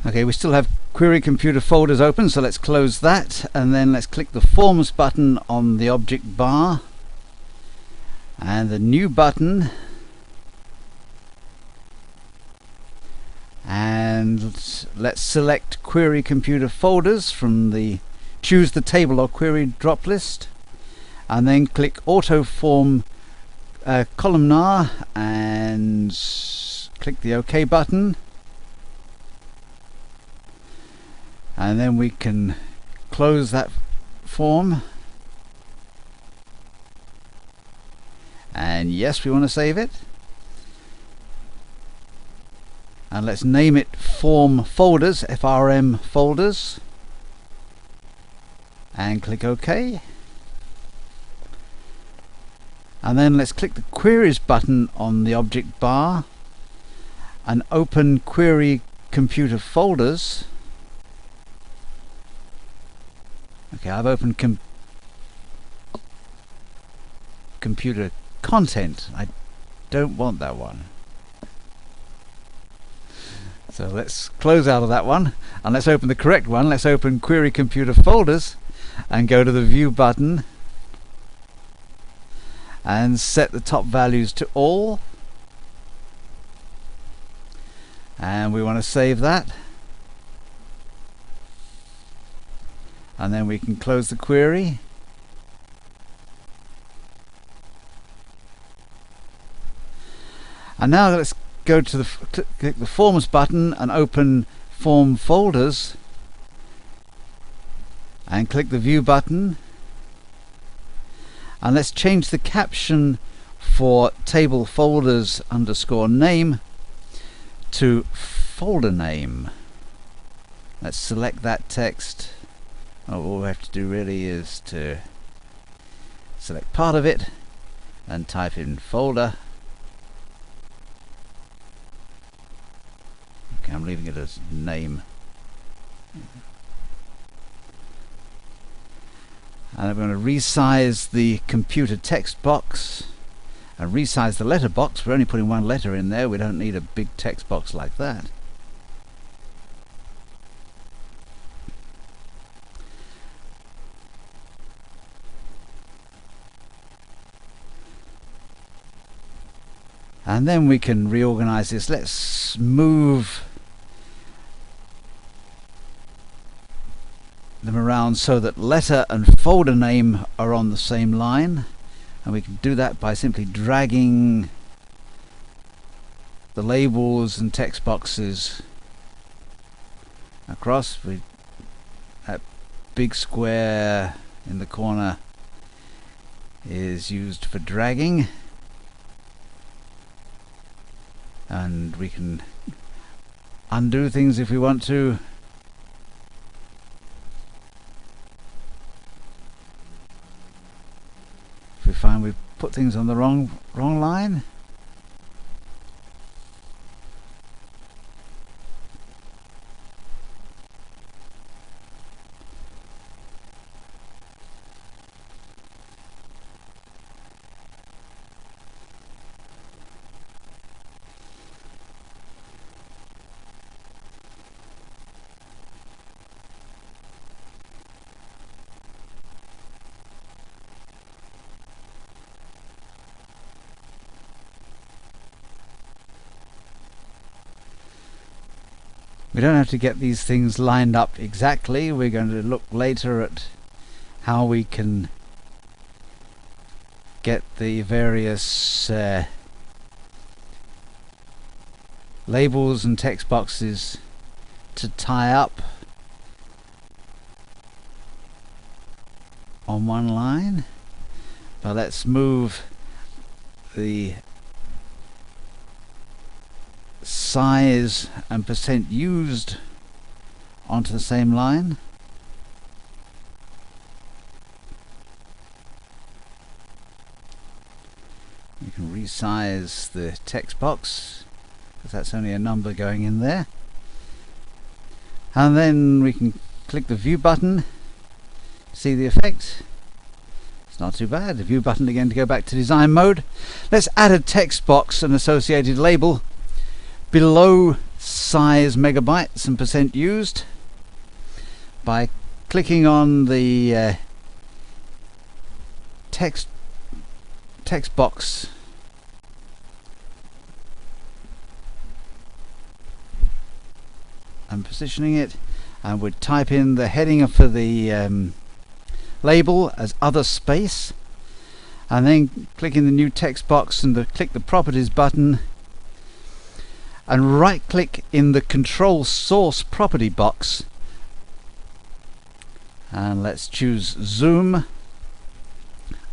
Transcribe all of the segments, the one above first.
Okay, we still have Query Computer Folders open, so let's close that, and then let's click the Forms button on the object bar, and the New button, and let's select Query Computer Folders from the choose the table or query drop list, and then click Auto Form Columnar and click the OK button. And then we can close that form, and yes, we want to save it, and let's name it Form Folders, FRM Folders, and click OK. And then let's click the Queries button on the object bar and open Query Computer Folders. Okay, I've opened computer content. I don't want that one. So let's close out of that one and let's open the correct one. Let's open Query Computer Folders and go to the View button and set the top values to all. And we want to save that. And then we can close the query. And now let's go to click the Forms button and open Form Folders, and click the View button, and let's change the caption for Table Folders _name to folder name. Let's select that text. All we have to do really is to select part of it and type in folder. Okay, I'm leaving it as name. And I'm going to resize the computer text box and resize the letter box. We're only putting one letter in there. We don't need a big text box like that. And then we can reorganize this. Let's move them around so that letter and folder name are on the same line, and we can do that by simply dragging the labels and text boxes across. That big square in the corner is used for dragging, and we can undo things if we want to. If we find we've put things on the wrong line. We don't have to get these things lined up exactly. We're going to look later at how we can get the various labels and text boxes to tie up on one line. But let's move the size and percent used onto the same line. We can resize the text box because that's only a number going in there, and then we can click the View button. See the effect? It's not too bad. The View button again to go back to design mode. Let's add a text box and associated label below size megabytes and percent used by clicking on the text box and positioning it, and would type in the heading for the label as other space, and then click in the new text box and click the properties button and right click in the control source property box, and let's choose zoom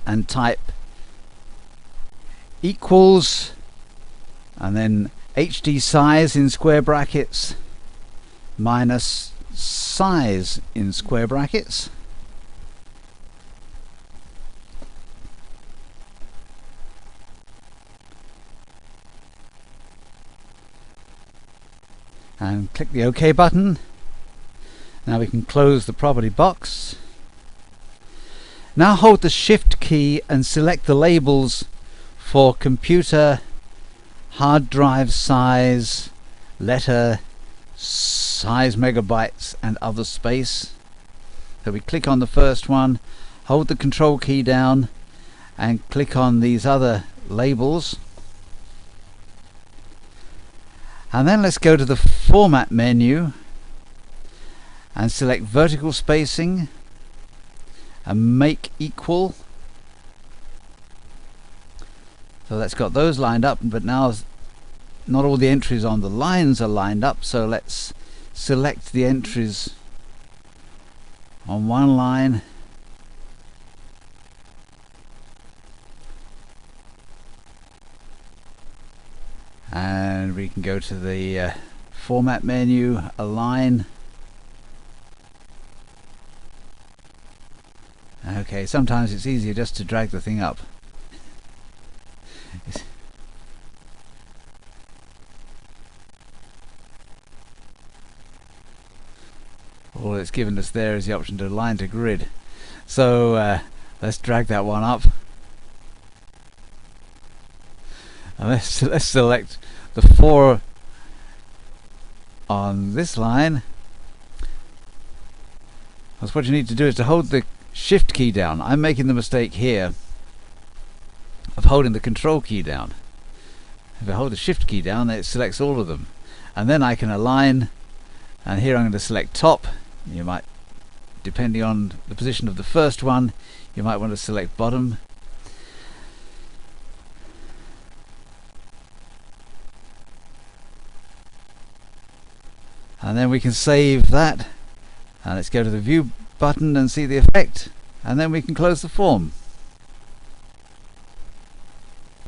and type equals and then HD size in square brackets minus size in square brackets. And click the OK button. Now we can close the property box. Now hold the Shift key and select the labels for computer, hard drive size, letter, size megabytes and other space. So we click on the first one, hold the control key down and click on these other labels. And then let's go to the format menu and select vertical spacing and make equal. So that's got those lined up, but now not all the entries on the lines are lined up, so let's select the entries on one line and we can go to the format menu, align. Okay, sometimes it's easier just to drag the thing up. All it's given us there is the option to align to grid. So let's drag that one up. And let's select the 4 on this line. Because what you need to do is to hold the Shift key down. I'm making the mistake here of holding the Control key down. If I hold the Shift key down, it selects all of them. And then I can align, and here I'm going to select top. You might, depending on the position of the first one, you might want to select bottom. And then we can save that, and let's go to the view button and see the effect, and then we can close the form.